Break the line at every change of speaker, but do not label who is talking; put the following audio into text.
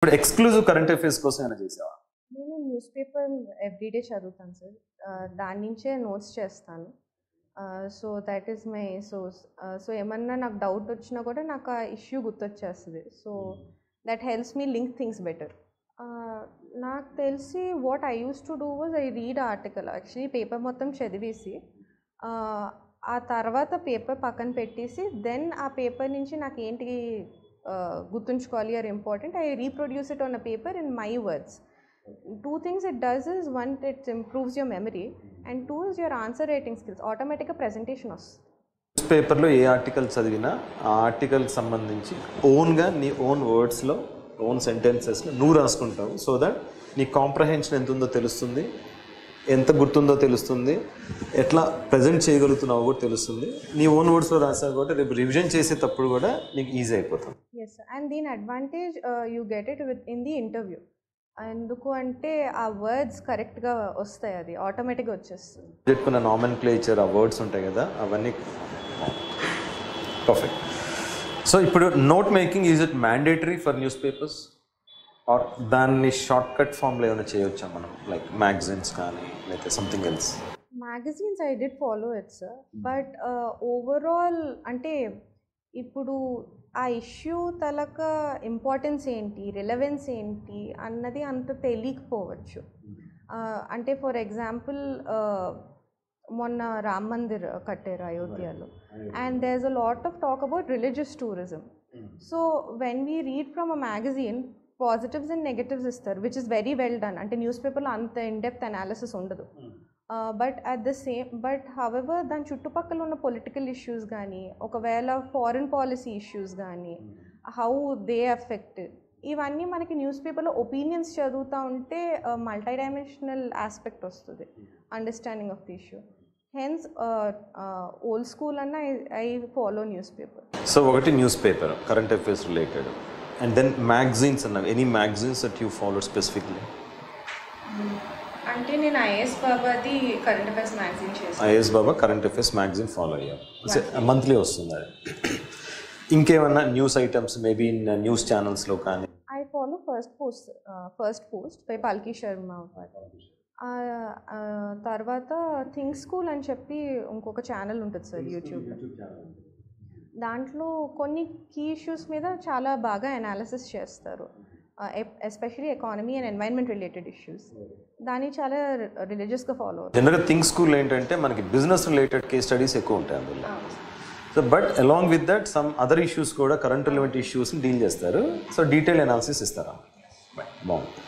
ఇప్పుడు exclusive current affairs కోసం ఏమైనా చేసావా?
నేను న్యూస్ పేపర్ ఎవ్రీడే చదువుతాను సార్. దాని నుంచే నోట్స్ చేస్తాను. So that is my source. So ఏమన్నా నాకు డౌట్ వచ్చినా కూడా నాకు ఆ ఇష్యూ గుర్తొచ్చేస్తుంది. So that helps me link things better. నాకు తెలిసి what I use to do was I read article. Actually paper మొత్తం చదివేసి ఆ తర్వాత పేపర్ పక్కన పెట్టేసి దెన్ ఆ పేపర్ నుంచి నాకు ఏంటి గుర్తుంచుకోవాలి or important, I reproduce it on a paper in my words. Two things it does is, one, it improves your memory, and two is your answer writing skills. Automatic presentation వస్తుంది.
News పేపర్లో ఏ article చదివినా ఆ ఆర్టికల్కి సంబంధించి ఓన్గా నీ own వర్డ్స్లో own సెంటెన్సెస్లో నువ్వు రాసుకుంటావు. So that నీ comprehension ఎంత ఉందో తెలుస్తుంది, ఎంత గుర్తుందో తెలుస్తుంది, ఎట్లా ప్రజెంట్ చేయగలుగుతున్నావో కూడా తెలుస్తుంది. నీ ఓన్ వర్డ్స్లో రాసావు కూడా రేపు రివిజన్ చేసేటప్పుడు కూడా నీకు ఈజీ అయిపోతుంది.
ఎస్, అండ్ దీని advantage you get it with in the interview. ఎందుకు అంటే ఆ వర్డ్స్ కరెక్ట్గా వస్తాయి, అది ఆటోమేటిక్గా వచ్చేస్తుంది.
చెప్పుకున్న నామెన్క్లేచర్, ఆ వర్డ్స్ ఉంటాయి కదా, అవన్నీ పర్ఫెక్ట్. సో ఇప్పుడు note making, is it mandatory for newspapers or దాన్ని షార్ట్ కట్ ఫామ్లో ఏమైనా చేయవచ్చా మనం, లైక్ మ్యాగజైన్స్ కానీ లేకపోతే something else?
Magazines I did follow it sir, but overall అంటే ఇప్పుడు ఆ ఇష్యూ తలక ఇంపార్టెన్స్ ఏంటి, రిలవెన్స్ ఏంటి అన్నది అంత తెలియకపోవచ్చు. అంటే ఫర్ ఎగ్జాంపుల్ మొన్న రామ్ మందిర్ కట్టారు అయోధ్యలో, and there is a lot of talk about religious tourism. So when we read from a magazine, positives and negatives ఇస్తారు, which is very well done. అంటే న్యూస్ పేపర్లో అంత ఇన్డెప్త్ అనాలిసిస్ ఉండదు. బట్ హవెవర్ దాని చుట్టుపక్కల ఉన్న పొలిటికల్ ఇష్యూస్ కానీ, ఒకవేళ ఫారిన్ పాలసీ ఇష్యూస్ కానీ, హౌ దే ఎఫెక్ట్, ఇవన్నీ మనకి న్యూస్ పేపర్లో ఒపీనియన్స్ చదువుతూ ఉంటే మల్టీ డైమెన్షనల్ ఆస్పెక్ట్ వస్తుంది, understanding of the issue. Hence old school అన్న I follow news paper.
So ఒకటి news paper current affairs related, and then magazines అన్న any magazines that you follow specifically?
అంటే నేను IAS బాబాది current affairs magazine చేస్తాను.
IAS Baba current affairs magazine follow అయ్యాం, monthly వస్తుంది అది. ఇంకేమన్నా news items maybe in news ఛానల్స్లో కానీ?
I follow first post by Palki Sharma. తర్వాత థింక్ స్కూల్ అని చెప్పి ఇంకొక ఛానల్ ఉంటుంది సార్ యూట్యూబ్లో. దాంట్లో కొన్ని కీ ఇష్యూస్ మీద చాలా బాగా అనాలిసిస్ చేస్తారు, especially economy and environment related issues. దాన్ని చాలా రిలీజియస్గా ఫాలో అవుతుంది.
జనరల్గా థింక్ స్కూల్ ఏంటంటే మనకి బిజినెస్ రిలేటెడ్ కేస్ స్టడీస్ ఎక్కువ ఉంటాయి అందులో. So but along with that some other issues కూడా, కరెంట్ రిలవెంట్ ఇష్యూస్ని డీల్ చేస్తారు. సో డీటెయిల్ అనాలిసిస్ ఇస్తారా? బాగుంది.